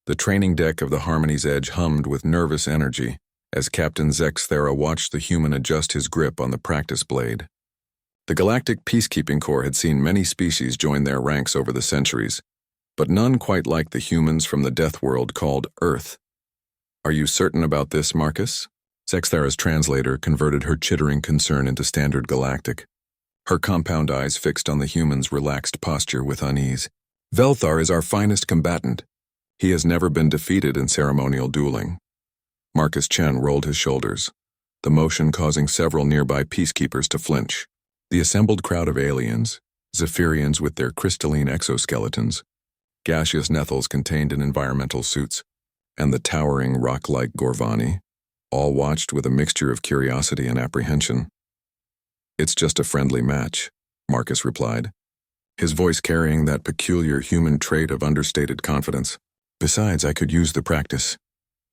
The training deck of the Harmony's Edge hummed with nervous energy as Captain Zexthera watched the human adjust his grip on the practice blade. The Galactic Peacekeeping Corps had seen many species join their ranks over the centuries, but none quite like the humans from the Deathworld called Earth. "Are you certain about this, Marcus?" Zexthera's translator converted her chittering concern into standard galactic, her compound eyes fixed on the human's relaxed posture with unease. "Velthar is our finest combatant. He has never been defeated in ceremonial dueling." Marcus Chen rolled his shoulders, the motion causing several nearby peacekeepers to flinch. The assembled crowd of aliens, Zephyrians with their crystalline exoskeletons, gaseous Nethals contained in environmental suits, and the towering rock-like Gorvani, all watched with a mixture of curiosity and apprehension. "It's just a friendly match," Marcus replied, his voice carrying that peculiar human trait of understated confidence. "Besides, I could use the practice."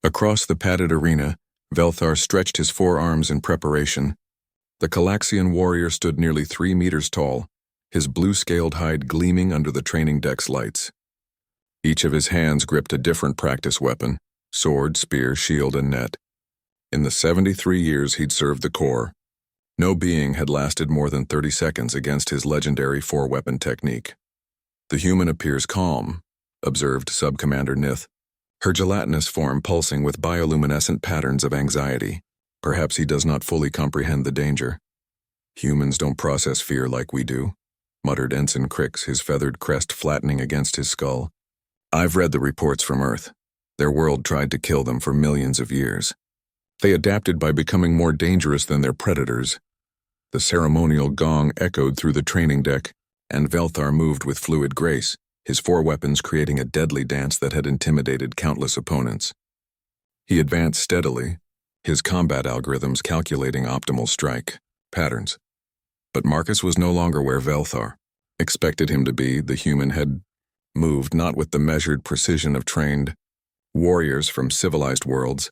Across the padded arena, Velthar stretched his forearms in preparation. The Calaxian warrior stood nearly 3 meters tall, his blue-scaled hide gleaming under the training deck's lights. Each of his hands gripped a different practice weapon: sword, spear, shield, and net. In the 73 years he'd served the Corps, no being had lasted more than 30 seconds against his legendary 4-weapon technique. "The human appears calm," observed Sub-Commander Nith, her gelatinous form pulsing with bioluminescent patterns of anxiety. "Perhaps he does not fully comprehend the danger." "Humans don't process fear like we do," muttered Ensign Crix, his feathered crest flattening against his skull. "I've read the reports from Earth. Their world tried to kill them for millions of years. They adapted by becoming more dangerous than their predators." The ceremonial gong echoed through the training deck, and Velthar moved with fluid grace, his 4 weapons creating a deadly dance that had intimidated countless opponents. He advanced steadily, his combat algorithms calculating optimal strike patterns. But Marcus was no longer where Velthar expected him to be. The human had moved not with the measured precision of trained warriors from civilized worlds,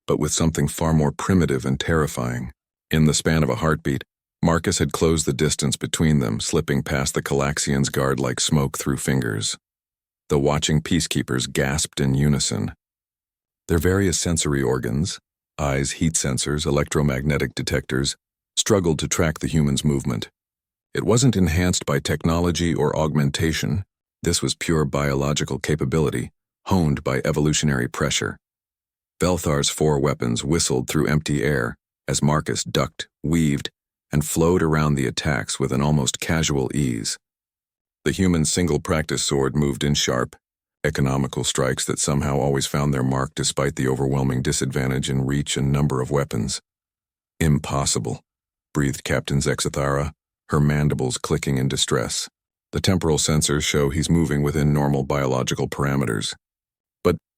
but with something far more primitive and terrifying. In the span of a heartbeat, Marcus had closed the distance between them, slipping past the Calaxian's guard like smoke through fingers. The watching peacekeepers gasped in unison. Their various sensory organs, eyes, heat sensors, electromagnetic detectors, struggled to track the human's movement. It wasn't enhanced by technology or augmentation. This was pure biological capability, honed by evolutionary pressure. Velthar's 4 weapons whistled through empty air as Marcus ducked, weaved, and flowed around the attacks with an almost casual ease. The human's single practice sword moved in sharp, economical strikes that somehow always found their mark despite the overwhelming disadvantage in reach and number of weapons. "Impossible," breathed Captain Zexthera, her mandibles clicking in distress. "The temporal sensors show he's moving within normal biological parameters."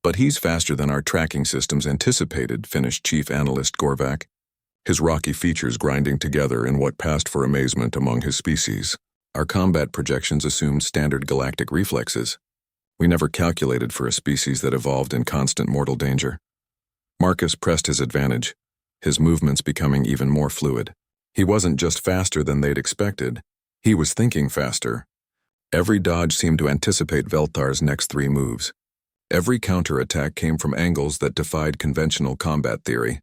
But he's faster than our tracking systems anticipated," finished Chief Analyst Gorvac, his rocky features grinding together in what passed for amazement among his species. "Our combat projections assumed standard galactic reflexes. We never calculated for a species that evolved in constant mortal danger." Marcus pressed his advantage, his movements becoming even more fluid. He wasn't just faster than they'd expected, he was thinking faster. Every dodge seemed to anticipate Velthar's next 3 moves. Every counterattack came from angles that defied conventional combat theory.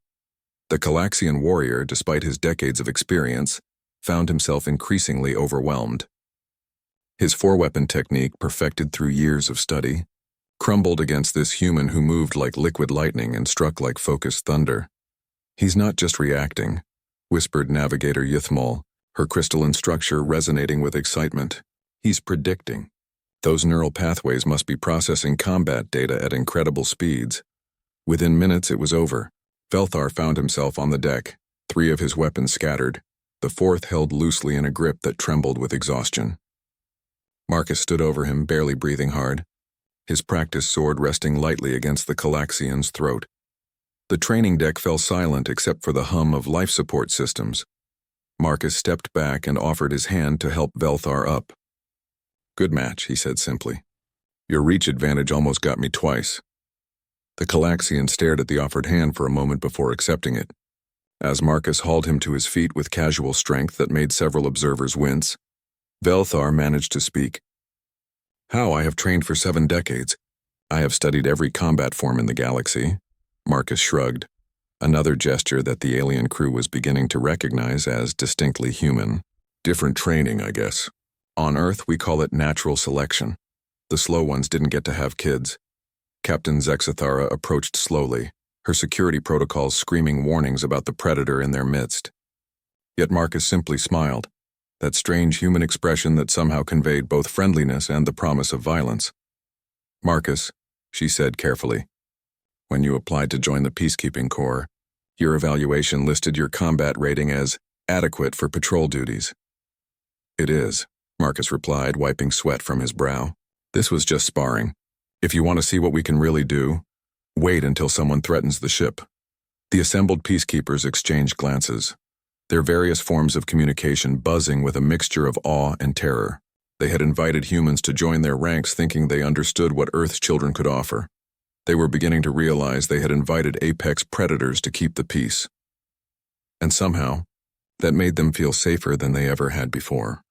The Calaxian warrior, despite his decades of experience, found himself increasingly overwhelmed. His 4-weapon technique, perfected through years of study, crumbled against this human who moved like liquid lightning and struck like focused thunder. "He's not just reacting," whispered Navigator Ythmal, her crystalline structure resonating with excitement. "He's predicting. Those neural pathways must be processing combat data at incredible speeds." Within minutes it was over. Velthar found himself on the deck, 3 of his weapons scattered, the 4th held loosely in a grip that trembled with exhaustion. Marcus stood over him, barely breathing hard, his practice sword resting lightly against the Calaxian's throat. The training deck fell silent except for the hum of life support systems. Marcus stepped back and offered his hand to help Velthar up. "Good match," he said simply. "Your reach advantage almost got me twice." The Calaxian stared at the offered hand for a moment before accepting it. As Marcus hauled him to his feet with casual strength that made several observers wince, Velthar managed to speak. "How I have trained for 7 decades. I have studied every combat form in the galaxy. Marcus shrugged, another gesture that the alien crew was beginning to recognize as distinctly human. Different training, I guess. On Earth, we call it natural selection. The slow ones didn't get to have kids. Captain Zexathara approached slowly, her security protocols screaming warnings about the predator in their midst. Yet Marcus simply smiled, that strange human expression that somehow conveyed both friendliness and the promise of violence. Marcus, she said carefully, when you applied to join the Peacekeeping Corps, your evaluation listed your combat rating as adequate for patrol duties. It is, Marcus replied, wiping sweat from his brow. This was just sparring. If you want to see what we can really do, wait until someone threatens the ship. The assembled peacekeepers exchanged glances, their various forms of communication buzzing with a mixture of awe and terror. They had invited humans to join their ranks thinking they understood what Earth's children could offer. They were beginning to realize they had invited apex predators to keep the peace. And somehow, that made them feel safer than they ever had before.